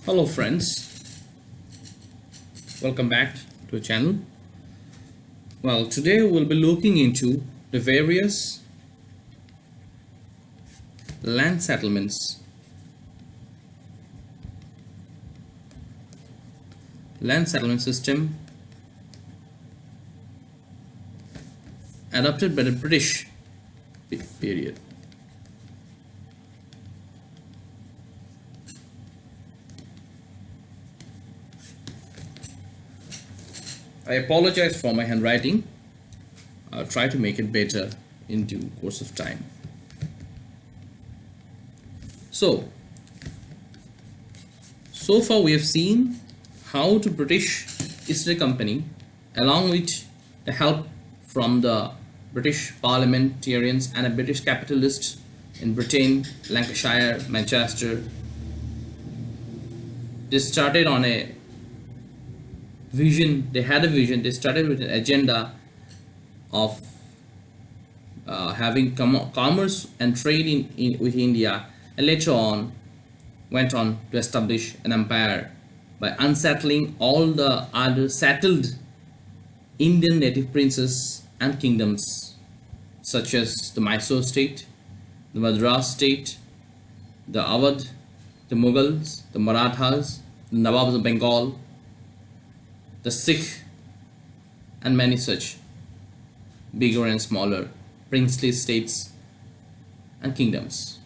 Hello friends, welcome back to the channel. Well, today we'll be looking into the various land settlements, land settlement system adopted by the British period. I apologize for my handwriting. I'll try to make it better in due course of time. So far we have seen how the British East India Company, along with the help from the British parliamentarians and a British capitalist in Britain, Lancashire, Manchester, they started on a vision. They had a vision. They started with an agenda of having commerce and trade with India, and later on went on to establish an empire by unsettling all the other settled Indian native princes and kingdoms, such as the Mysore state, the Madras state, the Awadh, the Mughals, the Marathas, the Nawabs of Bengal, the Sikh, and many such bigger and smaller princely states and kingdoms.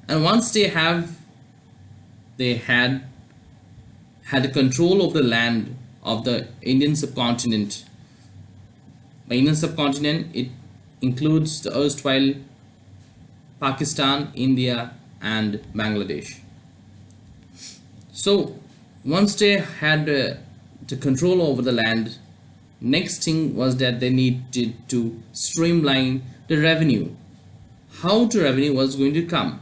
And once they had the control of the land of the Indian subcontinent. By Indian subcontinent, it includes the erstwhile Pakistan, India, and Bangladesh. So once they had the control over the land, next thing was that they needed to streamline the revenue. How the revenue was going to come?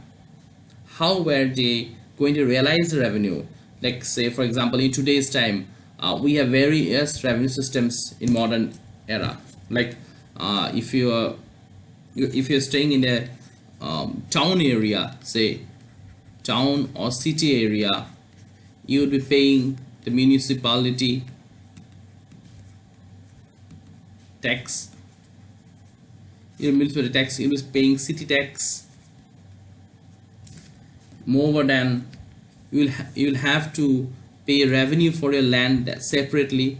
How were they going to realize the revenue? Like, say for example, in today's time, we have various revenue systems in modern era. Like if you're staying in a town area, say town or city area, you would be paying the municipality tax. Your municipality tax, you will be paying city tax. Moreover, than you will have to pay revenue for your land separately.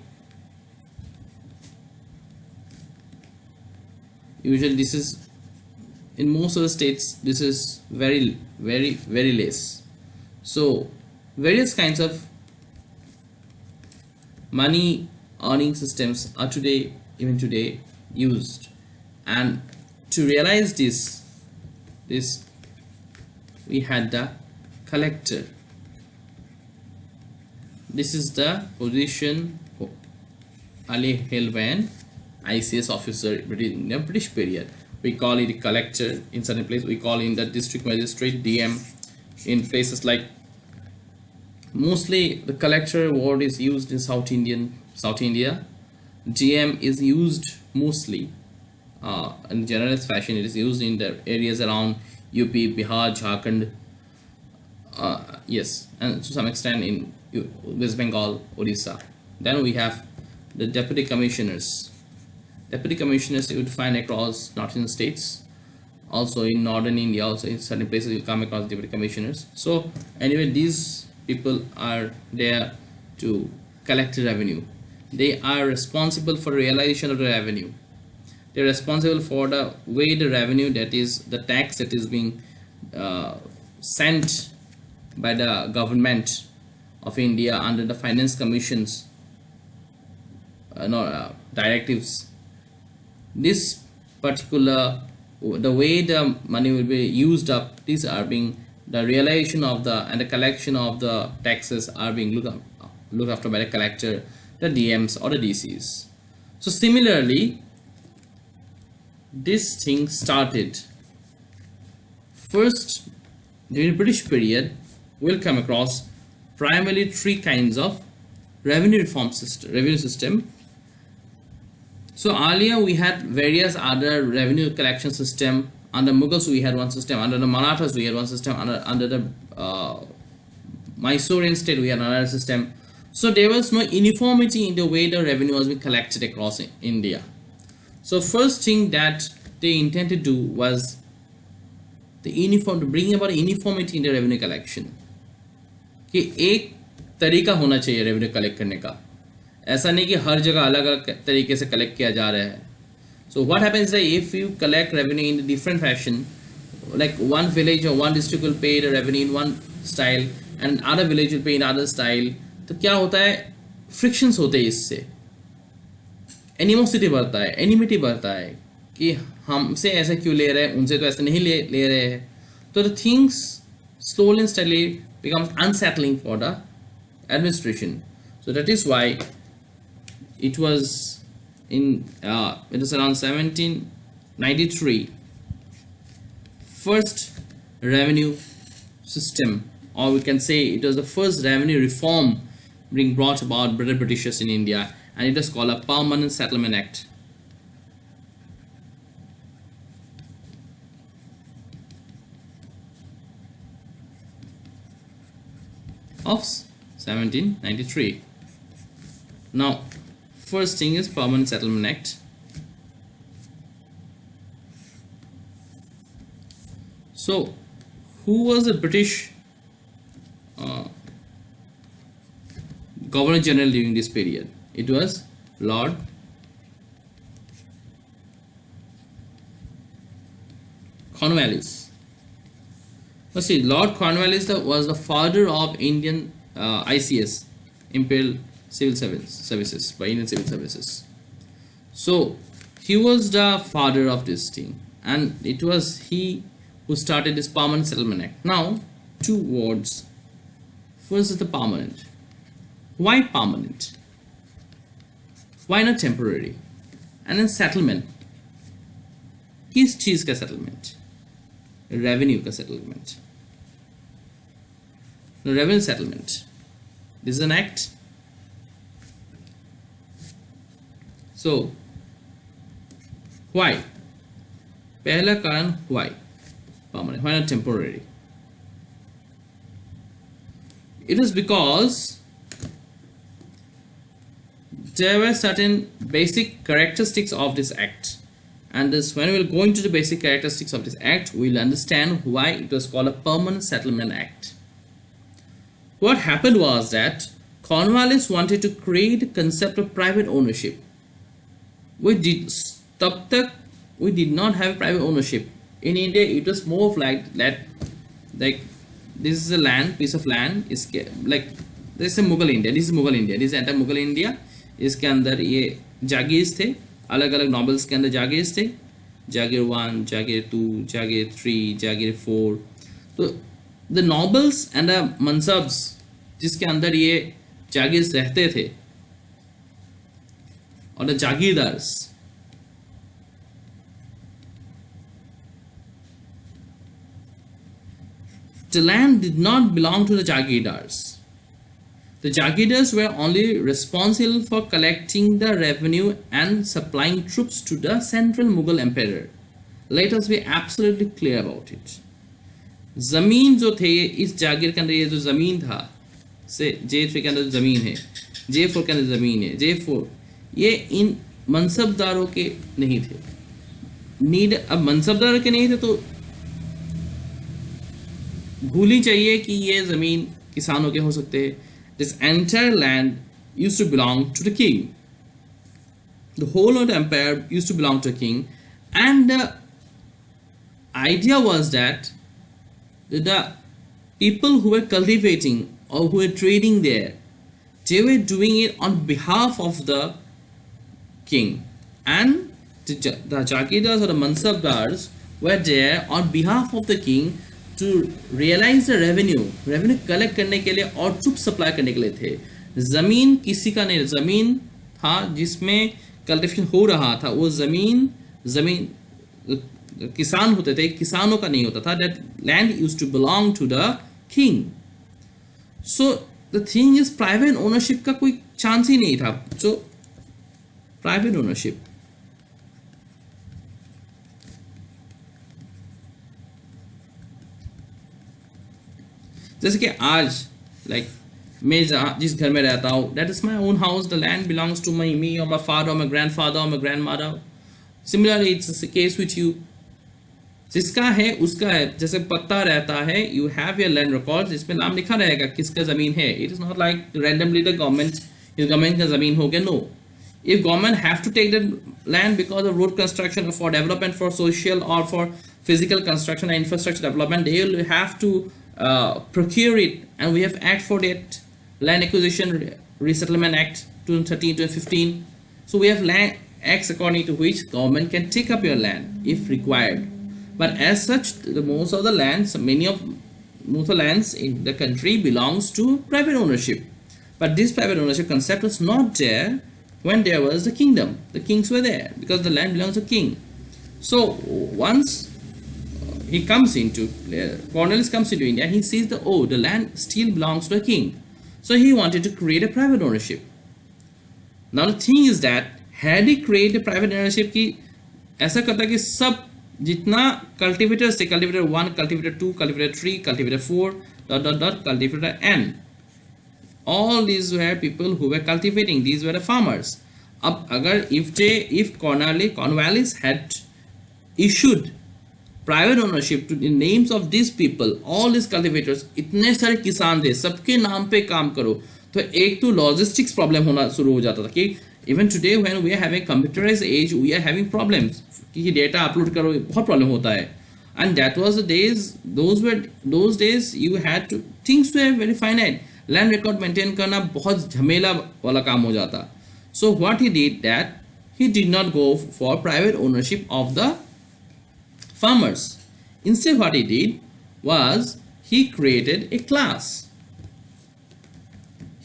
Usually this is, in most of the states, this is very less. So various kinds of money earning systems are even today used, and to realize this we had the collector. This is the position Ali held by an ICS officer in the British period. We call it a collector in certain places. We call it the district magistrate, DM, in places like, mostly the collector word is used in South India. DM is used mostly in generalized fashion. It is used in the areas around UP, Bihar, Jharkhand, yes, and to some extent in West Bengal, Odisha. Then we have the deputy commissioners. Deputy commissioners you would find across northern states, also in northern India, also in certain places you come across deputy commissioners. So anyway, these people are there to collect the revenue. They are responsible for realization of the revenue. They're responsible for the way the revenue, that is the tax that is being sent by the government of India under the finance commissions directives. This particular, the way the money will be used up, these are being, the realization of the and the collection of the taxes are being looked after by the collector, the DMs or the DCs. So similarly, this thing started first during the British period. We'll come across primarily three kinds of revenue system. So earlier we had various other revenue collection system. Under Mughals we had one system, under the Marathas we had one system, under the Mysorean state, we had another system. So there was no uniformity in the way the revenue was being collected across India. So first thing that they intended to do was to bring about uniformity in the revenue collection. कि एक तरीका होना चाहिए revenue collect करने का, ऐसा नहीं कि हर जगह अलग अलग तरीके से कलेक्ट किया जा रहा है. So what happens is if you collect revenue in a different fashion, like one village or one district will pay the revenue in one style and other village will pay in other style, तो क्या होता है, frictions होते हैं, इससे animosity बढ़ता है, एनिमिटी बढ़ता है कि हमसे ऐसा क्यों ले रहे हैं, उनसे तो ऐसा नहीं ले रहे हैं. तो the things slowly and steadily becomes unsettling for the administration. So that is why it was it was around 1793 first revenue system, or we can say it was the first revenue reform being brought about by the Britishers in India, and it was called a Permanent Settlement Act. Of 1793. Now, first thing is Permanent Settlement Act. So, who was the British Governor General during this period? It was Lord Cornwallis. Now see, Lord Cornwallis was the father of Indian ICS, Imperial Civil Services, by Indian Civil Services. So he was the father of this thing, and it was he who started this Permanent Settlement Act. Now, two words. First is the permanent. Why permanent? Why not temporary? And then settlement. किस चीज का settlement? Revenue का settlement. The revenue settlement. This is an act. So, why? पहला कारण why? Permanent. Why not temporary? It is because there were certain basic characteristics of this act, and this, when we will go into the basic characteristics of this act, we will understand why it was called a Permanent Settlement Act. What happened was that Cornwallis wanted to create a concept of private ownership. We did not have private ownership in India. It was more of like that, like this is a land, piece of land is like this is Mughal India. This is Mughal India. This is entire Mughal India. इसके अंदर ये जागीर्स थे, अलग अलग nobles के अंदर जागीर्स थे, जागीर 1, जागीर 2, जागीर 3, जागीर 4. तो द नॉबल्स एंड द मनसब्स जिसके अंदर ये जागीर्स रहते थे, और the जागीरदार्स, the land did not belong to the jagirdars. The jagirdars were only responsible for collecting the revenue and supplying troops to the central Mughal emperor. Let us be absolutely clear about it. जमीन जो थे, इस जागीर के अंदर ये जो जमीन था, से J3 के अंदर जमीन है, J4 के अंदर जमीन है, J4 ये इन मनसबदारों के नहीं थे. अब मनसबदारों के नहीं थे तो भूल ही चाहिए कि ये जमीन किसानों के हो सकते हैं. This entire land used to belong to the king. The whole of the empire used to belong to the king, and the idea was that the people who were cultivating or who were trading there, they were doing it on behalf of the king, and the jagirdars or the mansabdars were there on behalf of the king to realize the revenue collect करने के लिए और troop supply करने के लिए थे. ज़मीन किसी का नहीं, ज़मीन था जिसमें कल्टिवेशन हो रहा था, वो ज़मीन किसान होते थे, किसानों का नहीं होता था. that land used to belong to the king. So the thing is, private ownership का कोई चांस ही नहीं था. So private ownership, जैसे कि आज like मैं जिस घर में रहता हूँ, that is my own house, the land belongs to me or my father or my grandfather or my grandmother. Similarly, it's the case with you. जिसका है उसका है, जैसे पत्ता रहता है, you have your land records, इसमें नाम लिखा रहेगा किसका ज़मीन है. It is not like randomly the government, इस गवर्नमेंट का ज़मीन हो गया. No, if government have to take the land because of road construction or for development, for social or for physical construction and infrastructure development, they will have to procure it, and we have act for that, Land Acquisition Resettlement Act 2013 2015. So we have land acts according to which government can take up your land if required. But as such, most of the lands, most of the lands in the country belongs to private ownership. But this private ownership concept was not there when there was the kingdom. The kings were there because the land belongs to king. So once he comes into, Cornelius comes into India, he sees the, oh, the land still belongs to a king. So he wanted to create a private ownership. Now the thing is that, had he created a private ownership की ऐसा करता कि सब जितना cultivators थे, cultivator 1, cultivator 2, cultivator 3, cultivator 4, cultivator n, all these were people who were cultivating, these were the farmers. अब अगर if Cornwallis had issued private ownership to the names of these people, all these cultivators, इतने सारे किसान थे, सबके नाम पे काम करो, तो एक तो logistics problem होना शुरू हो जाता था कि even today when we are having computerized age, we are having problems कि data upload करो, बहुत problem होता है. And that was the days, those days you had to, things were very finite. Land record maintain करना बहुत झमेला वाला काम हो जाता. So what he did, that he did not go for private ownership of the farmers. Instead what he did was he created a class.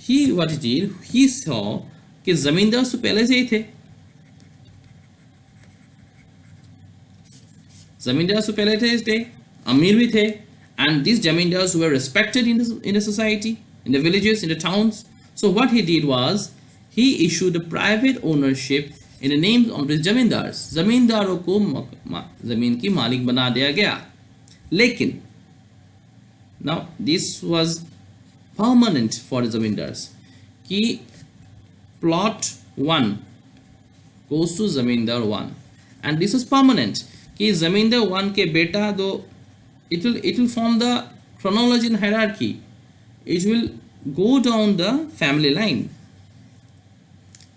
What he did, he saw कि जमींदार तो पहले से ही थे, जमींदार तो पहले थे, अमीर भी थे, and these zamindars were respected in the society, in the villages, in the towns. So what he did was he issued a private ownership in the names of the zamindars. जमींदारों को जमीन की मालिक बना दिया गया. लेकिन now this was permanent for the zamindars कि plot 1 goes to zamindar 1, and this is permanent कि zamindar 1 के बेटा दो, it will form the chronology and hierarchy, it will go down the family line.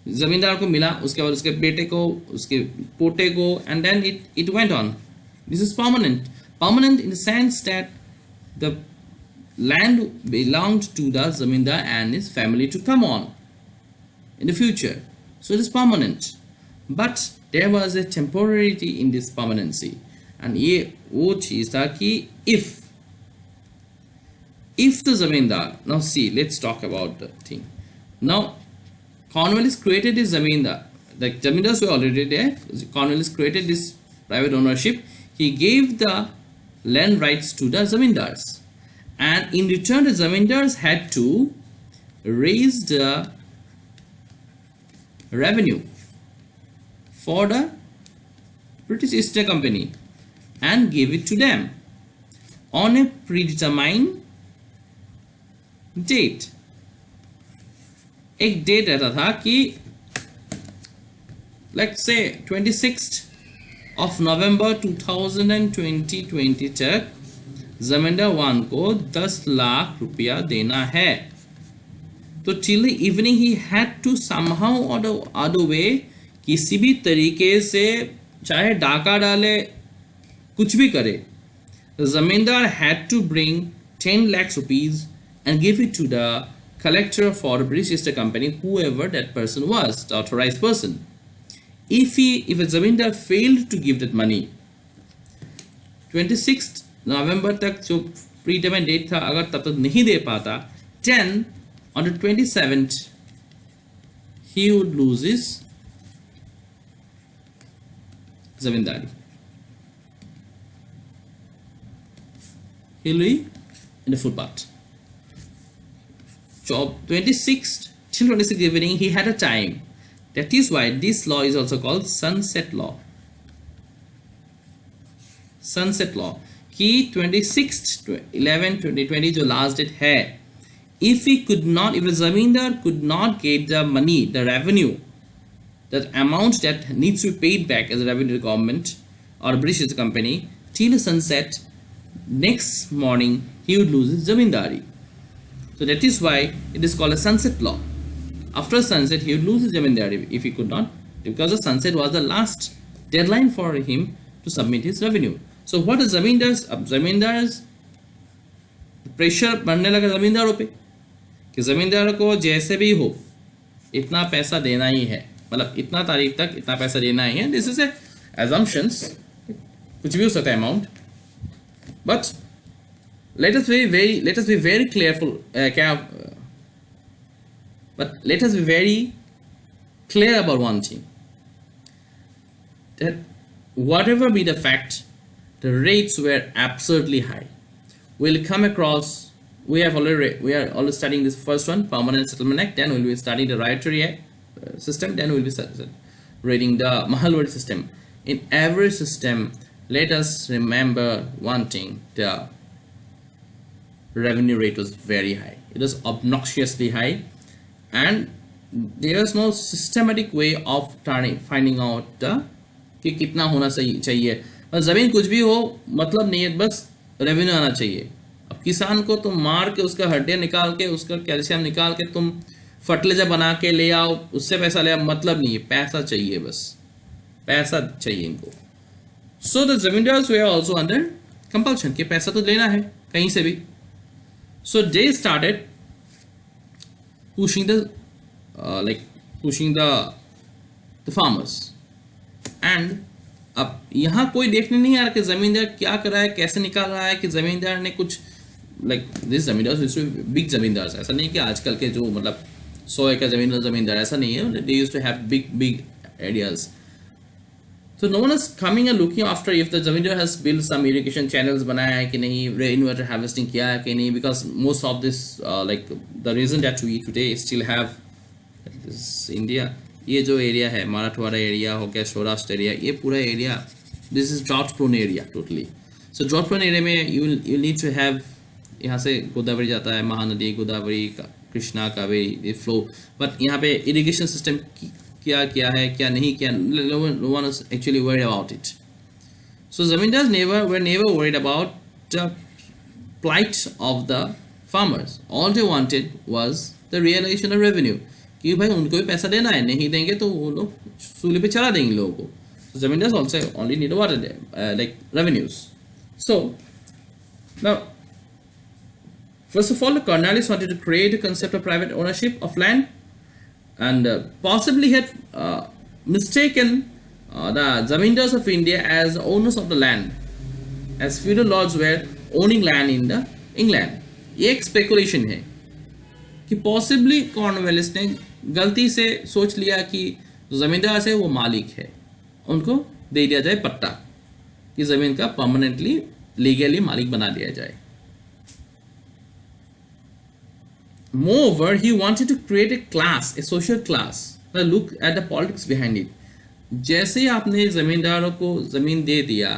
जमींदार को मिला, उसके बाद उसके बेटे को, उसके पोते को, and then it went on. This is permanent in the sense that the land belonged to the zamindar and his family to come on in the future. So it is permanent, but there was a temporarity in this permanency. And ये वो चीज था कि if the zamindar, now see, let's talk about the thing. Now Cornwallis created this zamindar, the zamindars were already there. Cornwallis created this private ownership. He gave the land rights to the zamindars, and in return the zamindars had to raise the revenue for the British East India Company and give it to them on a predetermined date. एक date रहता था कि let's say 26th of November 2020 तक जमींदार 1 को 10 लाख रुपया देना है. तो till the evening he had to somehow or the other way, किसी भी तरीके से, चाहे डाका डाले, कुछ भी करे, the zamindar had to bring 10 lakhs rupees and give it to the collector for the British East India Company, whoever that person was, the authorized person. If a zamindar failed to give that money, 26th November तक जो predetermined date था, अगर तब तक नहीं दे पाता, then on the 27th he would lose his zamindari. He'll be in the footpath. So 26th till 26th evening he had a time. That is why this law is also called sunset law. Sunset law कि 26th 11/2020 जो last date है, if the zamindar could not get the money, the revenue, that amount that needs to be paid back as a revenue to the government or British company till sunset, next morning he would lose his zamindari. So that is why it is called a sunset law. After sunset, he would lose his zamindari if he could not, because the sunset was the last deadline for him to submit his revenue. So what is zamindars? अब zamindars pressure बढ़ने लगा जमींदारों पे कि जमींदारों को जैसे भी हो इतना पैसा देना ही है, मतलब इतना तारीख तक इतना पैसा देना ही है. दिस इज assumptions, कुछ भी हो सकता है amount, but let us be very careful, but let us be very clear about one thing, that whatever be the fact, the rates were absurdly high. We'll come across, we are already studying this first one, Permanent Settlement Act, then we'll be studying the Riotary system, then we'll be reading the Mahalwari system. In every system, let us remember one thing, the revenue rate was very high. It was obnoxiously high, and there was no systematic way of finding out कि कितना होना चाहिए. ज़मीन कुछ भी हो मतलब नहीं है, बस रेवेन्यू आना चाहिए. अब किसान को तुम मार के उसका हड्डियाँ निकाल के उसका कैल्शियम निकाल के तुम फर्टिलाइजर बना के ले आओ, उससे पैसा ले आओ, मतलब नहीं है, पैसा चाहिए, बस पैसा चाहिए इनको. So the zamindars way also under compulsion कि पैसा तो लेना है कहीं से भी. So they started pushing the farmers, and अब यहाँ कोई देखने नहीं आ रहा कि जमींदार क्या कर रहा है, कैसे निकाल रहा है, कि जमींदार ने कुछ दिस जमींदार बिग जमींदार, ऐसा नहीं कि आजकल के जो मतलब 100 एकड़ जमींदार ऐसा नहीं है. They used to have big areas. So no one is coming and looking after if the zamindar has built some irrigation channels, बनाया है कि नहीं, rainwater harvesting किया है कि नहीं, because most of this the reason that we today still have this India, ये जो area है मराठवाड़ा area हो गया, सौराष्ट्र area, ये पूरा area, this is drought prone area totally. So drought prone area में you need to have, यहाँ से गोदावरी जाता है, Mahanadi, Godavari, Krishna, Kaveri, they flow, but यहाँ पे irrigation system क्या है क्या नहीं किया, no one is actually worried about it. So zamindars were never worried about the plight of the farmers. All they wanted was the realization of revenue, कि भाई उनको भी पैसा देना है, नहीं देंगे तो वो लोग सूली पे चढ़ा देंगे लोगों को. So zamindars also only need what revenues. So now, first of all, the Cornwallis wanted to create a concept of private ownership of land, and possibly had mistaken the zamindars of India as owners of the land, as feudal lords were owning land in the England. ये एक speculation है कि possibly Cornwallis ने गलती से सोच लिया कि जमींदार से वो मालिक है, उनको दे दिया जाए पट्टा, कि जमीन का permanently legally मालिक बना दिया जाए. Moreover, he wanted to create a class, a social class. Now look at the politics behind it. जैसे ही आपने जमींदारों को जमीन दे दिया,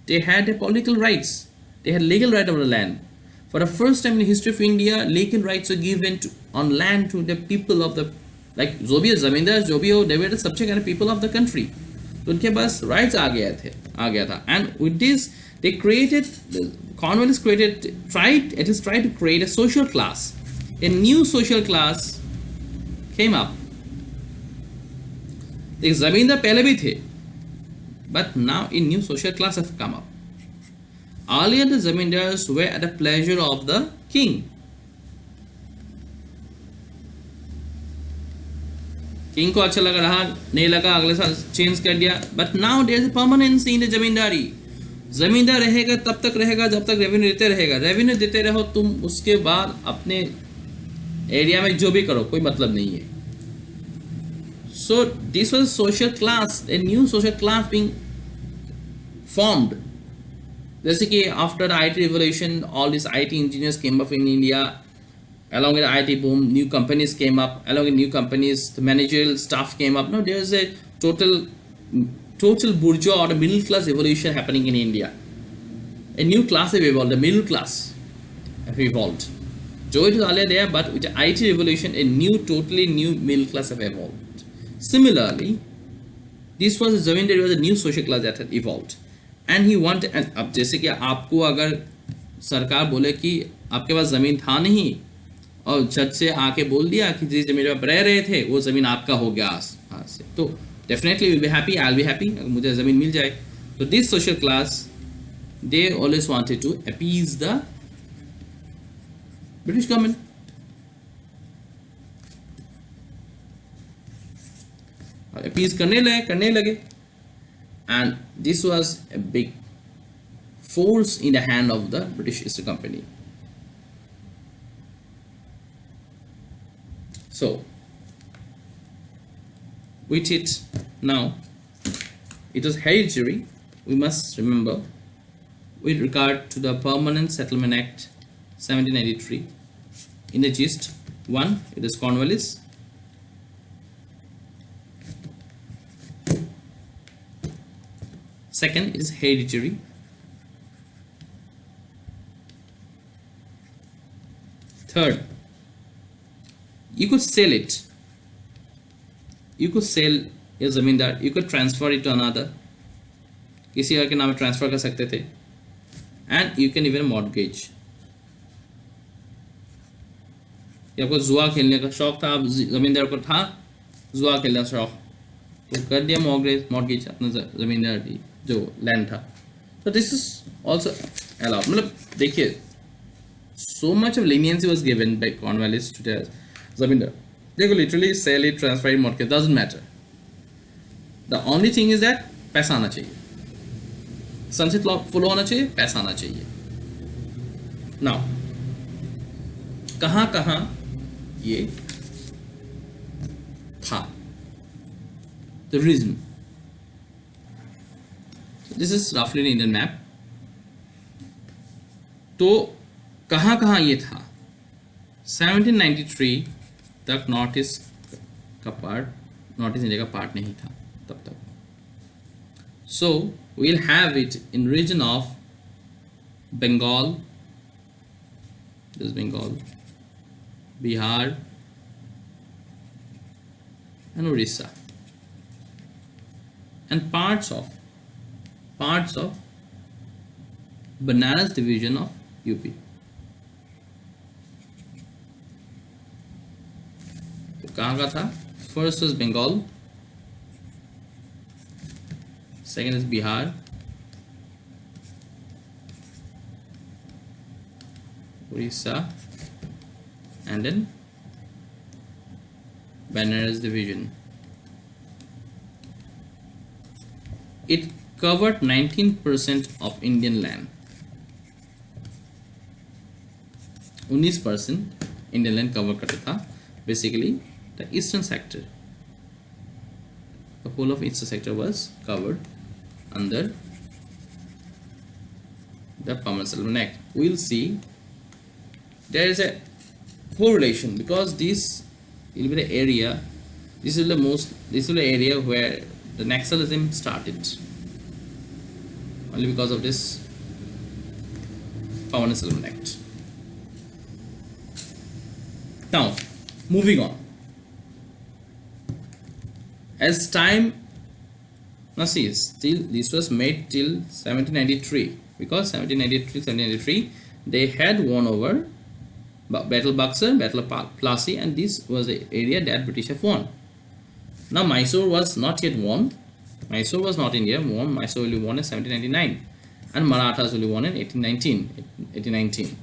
they had the political rights, they had legal right over the land. For the first time in the history of India, legal rights were given on land to the people of the, like जो भी जमींदार जो भी हो, they were the subject and the people of the country. तो उनके पास rights आ गया था. And with this, they created, Cornwallis tried to create a social class. A new social class came up. The zamindar पहले भी थे, but now a new social class have come up. Earlier the zamindars were at the pleasure of the king. King को अच्छा लगा रहा, नहीं लगा अगले साल चेंज कर दिया. But now there is a permanency in the zamindari. जमींदार रहेगा तब तक रहेगा जब तक रेवेन्यू देते रहेगा. रेवेन्यू देते रहो तुम, उसके बाद अपने एरिया में जो भी करो, कोई मतलब नहीं है. So this was a social class, a new social class being formed. जैसे कि after the IT revolution, all these IT engineers came up in India. Along with the IT boom, new companies came up. Along with new companies, the managerial staff came up. Now there is a total bourgeois or the middle class evolution happening in India. A new class have evolved, the middle class have evolved. Though it was earlier there, but with the IT revolution, a totally new middle class have evolved. Similarly, this was zamindari was a new social class that had evolved, and he wanted. And अब जैसे कि आपको अगर सरकार बोले कि आपके पास ज़मीन था नहीं और जज से आके बोल दिया कि जिस ज़मीन पर रह रहे थे वो ज़मीन आपका हो गया आज से, तो definitely will be happy, I will be happy अगर मुझे ज़मीन मिल जाए. तो this social class they always wanted to appease the British government. Appease करने लगे, and this was a big force in the hand of the British East Company. So with it now, it was hereditary. We must remember, with regard to the Permanent Settlement Act 1793, in the gist, 1, it is Cornwallis. Second, it is hereditary. Third, you could sell it. You could sell your zamindar. You could transfer it to another. किसी और के नाम transfer कर सकते थे. And you can even mortgage. आपको जुआ खेलने का शौक था, आप जमींदार को था जुआ खेलने का शौक, तो कर दिया मॉर्गेज अपना जमींदार की जो लैंड था. तो दिस इज ऑल्सो अलाउड. मतलब देखिए, so much of leniency was given by Cornwallis to the zamindar. They could literally sell it, transfer it, mortgage, doesn't matter. The only thing is that पैसा आना चाहिए, sunset law follow होना चाहिए, पैसा आना चाहिए. नाउ कहाँ ये था, the reason. So this is roughly an Indian map. तो कहाँ ये था. 1793 तक नॉर्थ ईस्ट का पार्ट, नॉर्थ ईस्ट इंडिया का पार्ट नहीं था तब तक. So we'll have it in region of Bengal, this is Bengal, Bihar and Orissa, and parts of Banaras division of UP. तो कहाँ का था? First was Bengal, second is Bihar, Orissa, and then Banaras division. It covered 19% of Indian land. 19% Indian land cover करता था. Basically, the eastern sector, the whole of eastern sector was covered under the Permanent Settlement Act. We'll see there is a correlation, because this will be the area, this is the area where the Naxalism started, only because of this Permanent Settlement Act. Now, moving on. As time, now see, still this was made till 1793, because 1793 they had won over Battle Buxar, Battle of Plassey, and this was the area that British have won. Now Mysore was not yet won. Mysore was not India won. Mysore will be won in 1799, and Marathas will be won in 1819.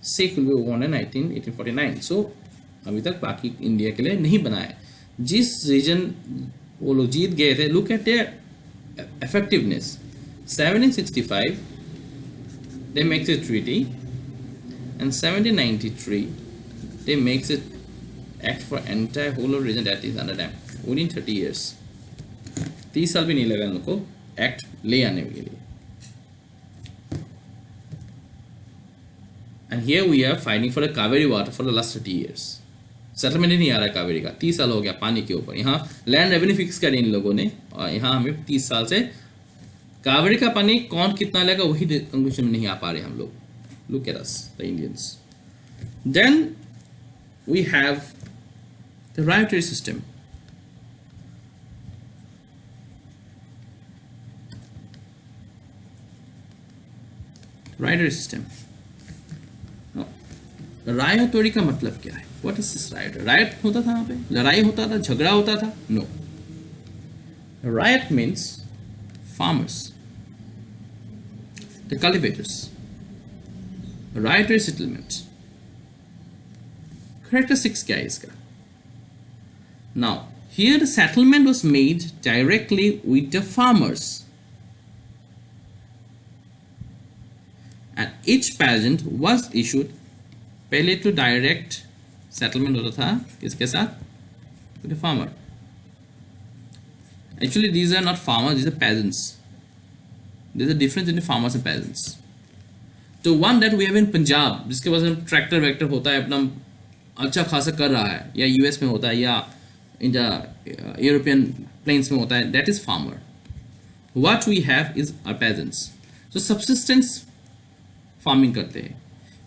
Sikh will be won in 1849. So अभी तक बाकी India के लिए नहीं बना है. जिस reason वो लोग जीत गए थे, look at their effectiveness. 1765 they make a treaty, and 1793 they makes it act for entire whole of region that is under them within 30 years. 30 साल भी नहीं लगा उनको एक्ट ले आने के लिए. And here we are fighting for the Kaveri water for the last 30 years. Settlement ही नहीं आ रहा है कावेरी का. 30 साल हो गया पानी के ऊपर. यहाँ लैंड रेवेन्यू फिक्स करी इन लोगों ने, और यहाँ हमें 30 साल से कावेरी का पानी कौन कितना लेगा वही कंक्लूजन में नहीं आ पा रहे हम लोग. Look at us the Indians. Then we have the riotary system. Riotary system. Now, riotary का मतलब क्या है? What is this riot? Riot होता था वहाँ पे, लड़ाई होता था, झगड़ा होता था? No. Riot means farmers, the cultivators. Riotary settlement. Characteristics क्या है इसका? Now, here the settlement was made directly with the farmers, and each peasant was issued. पहले तो direct settlement होता था किसके साथ? With the farmer. Actually, these are not farmers; these are peasants. There's a difference between farmers and peasants. So one that we have in Punjab, जिसके पास tractor vector होता है, अपना अच्छा खासा कर रहा है, या यूएस में होता है, या इन द यूरोपियन प्लेन्स में होता है, that is farmer. What we have is our peasants. So subsistence farming करते हैं,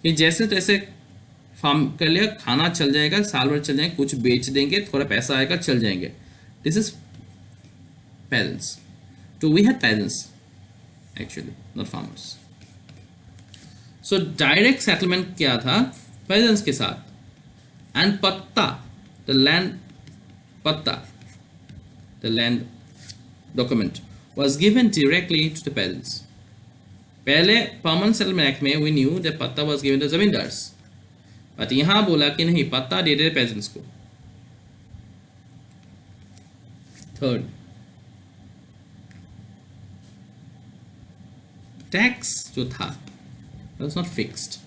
ये जैसे तैसे फार्म कर लिया, खाना चल जाएगा, साल भर चल जाएंगे, कुछ बेच देंगे, थोड़ा पैसा आएगा, चल जाएंगे. This is peasants. So we had peasants actually, not farmers. So direct settlement क्या था? Peasants के साथ. And patta, the land patta, the land document was given directly to the peasants. पहले permanent settlement act में we knew that patta was given to zamindars, but यहाँ बोला कि नहीं, पत्ता दे दे peasants को. Third, tax जो था was not fixed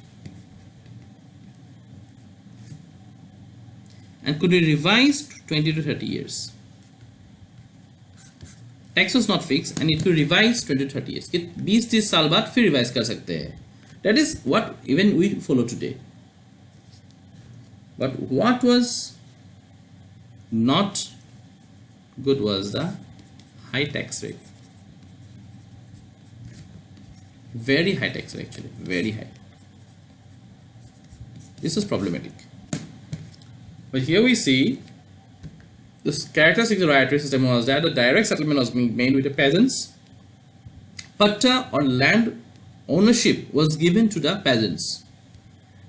and could be revised 20 to 30 years. Tax was not fixed and it could revise 20 to 30 years. 20-30 साल बाद फिर revise कर सकते हैं. That is what even we follow today. But what was not good was the high tax rate. Very high tax rate actually, very high. This was problematic. But here we see the characteristic of the riotary system was that the direct settlement was being made with the peasants. Patta or land ownership was given to the peasants,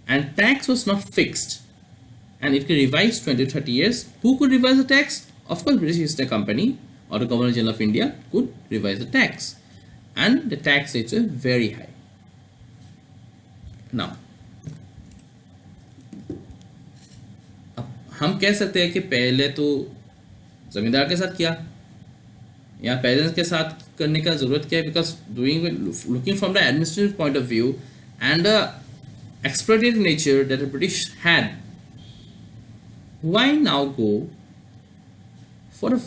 and tax was not fixed, and it could revise 20 to 30 years. Who could revise the tax? Of course, British East India Company or the Governor General of India could revise the tax, and the tax rates were very high. Now, हम कह सकते हैं कि पहले तो जमींदार के साथ किया या पेजेंट्स के साथ करने का जरूरत क्या है, because doing looking from the administrative point of view and the exploitative nature that the British had, why now go for a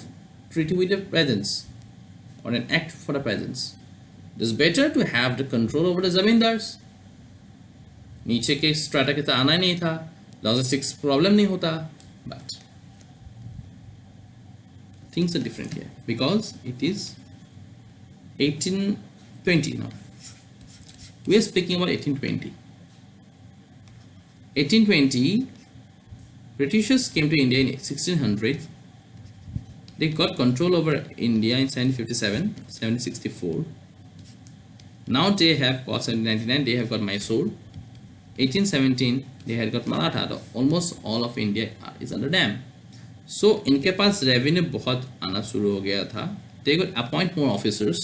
treaty with the peasants or an act for the peasants? It is better to have the control over the zamindars. नीचे के strata के तो आना नहीं था, logistics problem नहीं होता, but things are different here because it is 1820 now. We are speaking about 1820. 1820, Britishers came to India in 1600. They got control over India in 1757, 1764. Now they have got 1799, they have got Mysore. 1817, they had got Maratha. Almost all of India is under them. So इनके पास revenue बहुत आना शुरू हो गया था. They could appoint more officers.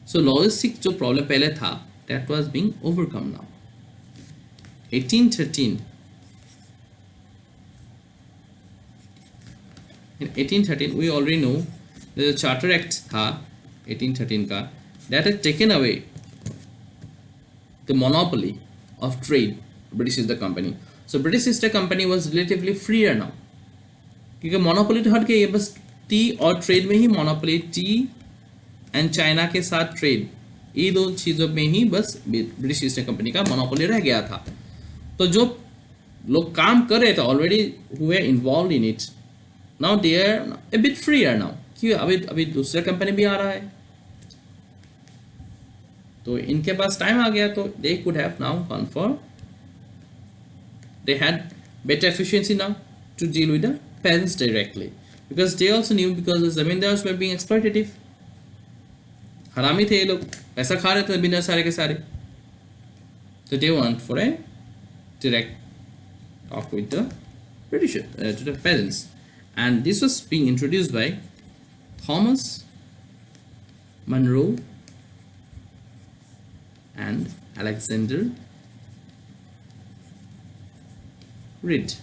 So logistics जो problem पहले था, that was being overcome now. 1813. In 1813, we already know that the Charter Act था 1813 का, that had taken away the monopoly of trade. British East India Company. So British East India Company was relatively freer now. क्योंकि monopoly तो हट गई है, बस T और trade में ही मोनोपोली, टी एंड चाइना के साथ ट्रेड, ये दो चीज़ों में ही बस ब्रिटिश ईस्ट इंडिया कंपनी का मोनोपोली रह गया था. तो जो लोग काम कर रहे थे ऑलरेडी, हुए involve in it, now they are a bit freer now, क्यों अभी दूसरा कंपनी भी आ रहा है, तो इनके पास टाइम आ गया, तो they could have now gone for they had better efficiency now to deal with the peasants directly, because they also knew because the zamindars were being exploitative. हरामी थे ये लोग, पैसा खा रहे थे जमींदार सारे के सारे. So they want for a direct talk with the British, to the peasants, and this was being introduced by Thomas Munro and Alexander Reed.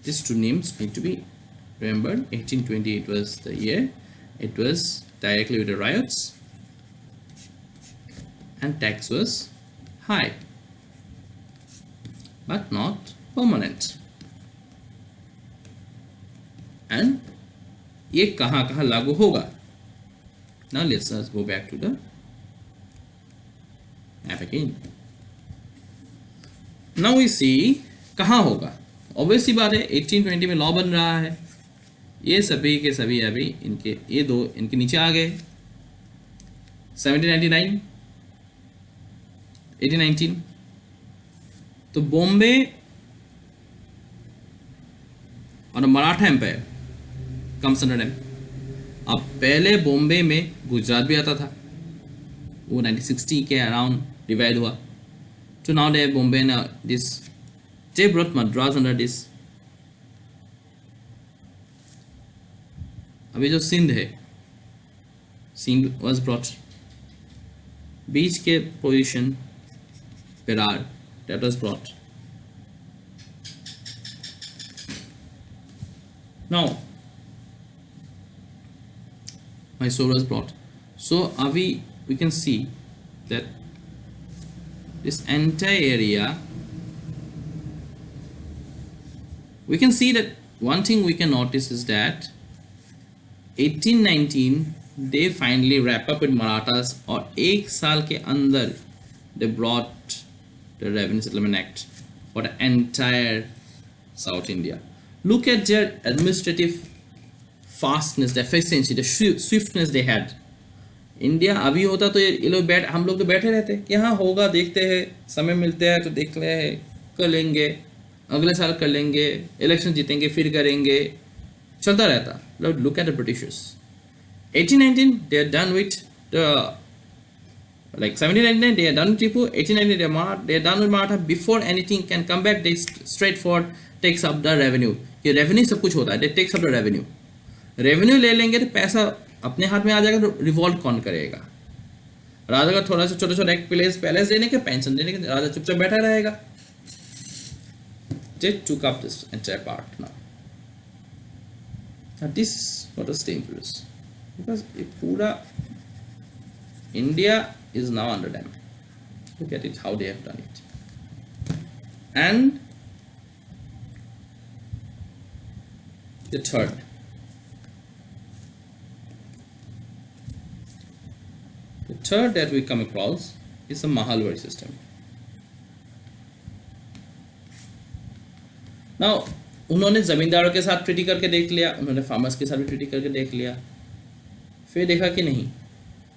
These two names need to be remembered. 1828 was the year. It was directly with the riots, and tax was high but not permanent. And ये कहाँ कहाँ लागू होगा? Now let's go back to the map again. Now we see कहाँ होगा. Obviously बात है 1820 में लॉ बन रहा है, ये सभी के सभी अभी इनके ये दो इनके नीचे आ गए. 1799 1819 तो बॉम्बे और Maratha empire comes under them. अब पहले बॉम्बे में गुजरात भी आता था, वो 1960 के अराउंड डिवाइड हुआ. तो now they Bombay and this they brought Madras under this. अभी जो सिंध है, सिंध वाज ब्रॉट बीच के position Berar, that was brought. Now Mysore was brought. So we can see that this entire area, we can see that one thing we can notice is that 1819 they finally wrap up with Marathas, और एक साल के अंदर they brought the Revenue Settlement Act for the entire South India. Look at their administrative fastness, the efficiency, the swiftness they had. India अभी होता तो ये लोग हम लोग तो बैठे रहते कि हाँ होगा, देखते हैं, समय मिलते हैं तो देख ले, कर लेंगे, अगले साल कर लेंगे, इलेक्शन जीतेंगे फिर करेंगे, चलता रहता. Look at the Britishers. 1819 they are done with the, like 1799 they are done with Tipu. 1890 they are done with Maratha. Before anything can come back, they straightforward takes up the revenue. ये revenue सब कुछ होता है, they takes up the revenue. Revenue ले लेंगे तो पैसा अपने हाथ में आ जाएगा, तो रिवॉल्ट कौन करेगा? राजा का थोड़ा सा छोटा छोटा एक पैलेस देने के, पेंशन देने के, राजा चुपचाप बैठा रहेगा. They took up this entire part now. Now this is what was dangerous, because पूरा India is now under them. Look at it, how they have done it. And the third, that we come across is the Mahalwari system. Now उन्होंने जमींदारों के साथ treaty करके देख लिया, उन्होंने farmers के साथ भी ट्रीटी करके देख लिया, फिर देखा कि नहीं,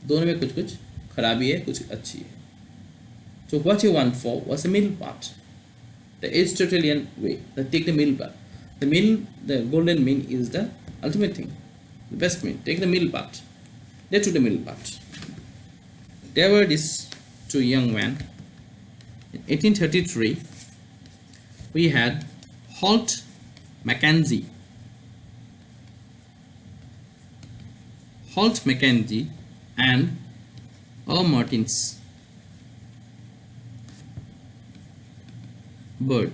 दोनों में कुछ कुछ खराबी है, कुछ अच्छी है. So what he went for was the middle part, the Aristotelian way. Take the middle part. The golden mean is the ultimate thing, the best mean. Take the middle part. They took the middle part. There were these two young men. In 1833, we had Holt Mackenzie. And Martin's Bird.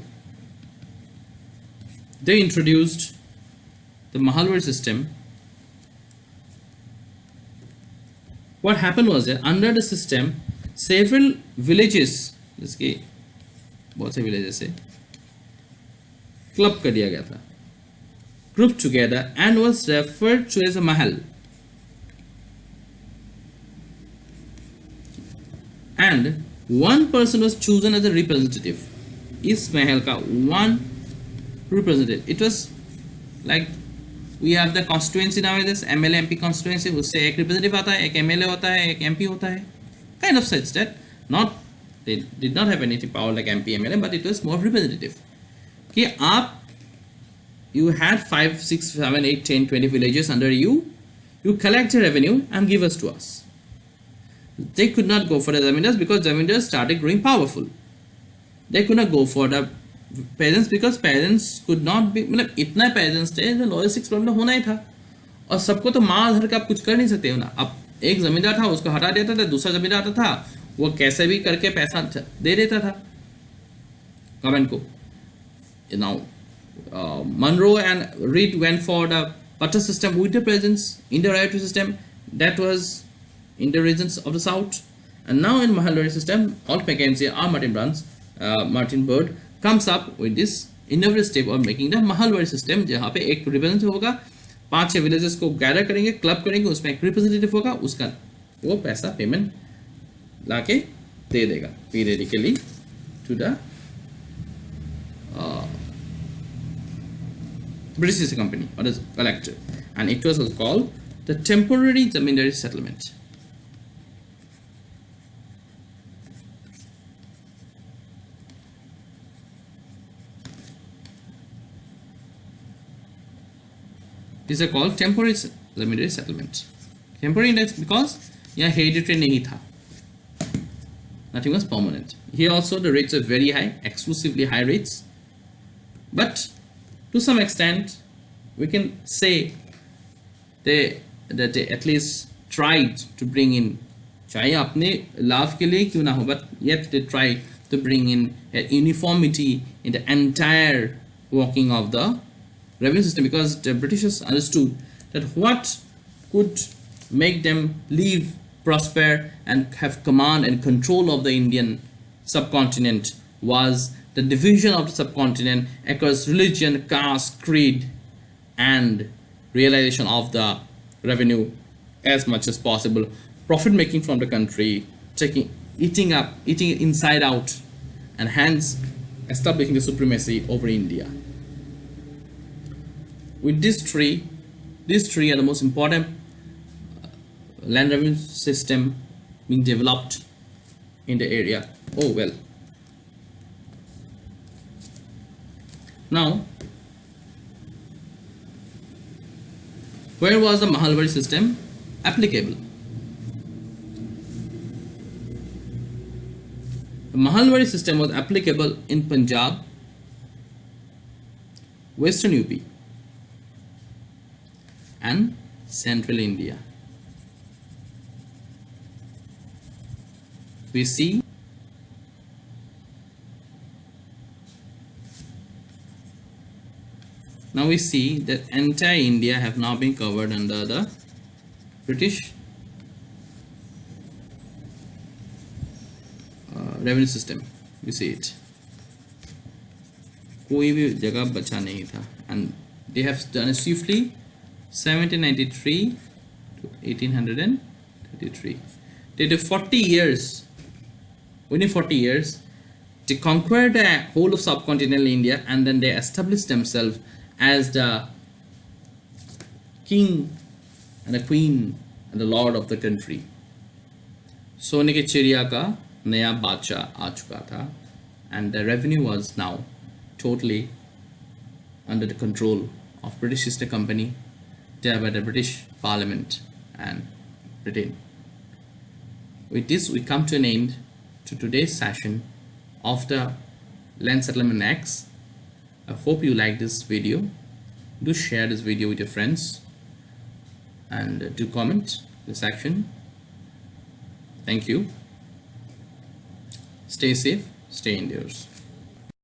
They introduced the Mahalwari system. What happened was that under the system, several villages, जिसके बहुत से villages से club कर दिया गया था, grouped together, and was referred to as a mahal. And one person was chosen as a representative. इस महल का one representative. It was like we have the constituency nowadays, MLA MP constituency, उससे एक representative आता है, एक MLA होता है, एक MP होता है, kind of such that, not They did not have anything power like MP, MLA, but it was more representative. कि आप you had 5, 6, 7, 8, 10, 20 villages under you. You collect the revenue and give us to us. They could not go for the zamindars because zamindars started growing powerful. They could not go for the peasants because peasants could not be, मतलब इतना peasants थे जो logistics problem होना ही था, और सबको तो माँ धर के आप कुछ कर नहीं सकते हो ना. अब एक जमींदार था, उसको हटा देता था, दूसरा जमींदार आता था, वो कैसे भी करके पैसा दे देता था गवर्नमेंट को. Now Monroe and Reed went for the butter system with the peasants in the royalty system that was in the regions of the south. And now in Mahalwari system, Alt McKenzie or Martin Bird comes up with this innovative step of making the Mahalwari system, जहाँ पे एक representative होगा, 5-6 villages को gather करेंगे, club करेंगे, उसमें एक representative होगा, उसका वो पैसा payment लाके दे देगा periodically to the British East Company or the collector, and it was called the temporary zamindari settlement. These are called temporary zamindari settlement. Temporary index because यहाँ hereditary नहीं था. Nothing was permanent. Here also the rates are very high, exclusively high rates, but to some extent we can say that they at least tried to bring in, चाहे अपने लाभ के लिए क्यों ना हो, but yet they tried to bring in a uniformity in the entire working of the revenue system, because the Britishers understood that what could make them live, prosper and have command and control of the Indian subcontinent was the division of the subcontinent across religion, caste, creed, and realization of the revenue as much as possible, profit making from the country, eating it inside out, and hence establishing the supremacy over India. With these three are the most important land revenue system being developed in the area. Oh well. Now, where was the Mahalwari system applicable? The Mahalwari system was applicable in Punjab, Western UP, and Central India. We see now we see that entire India have now been covered under the British revenue system. We see it. कोई भी जगह बचा नहीं था, and they have done it swiftly 1793 to 1833. They did 40 years. Within 40 years, they conquered the whole of subcontinental India, and then they established themselves as the king and the queen and the lord of the country. सोने के चिड़िया का नया बादशाह आ चुका था, and the revenue was now totally under the control of British East Company, by the British Parliament and Britain. With this, we come to an end to today's session of the Land Settlement Acts. I hope you like this video. Do share this video with your friends and do comment in the section. Thank you. Stay safe, stay indoors.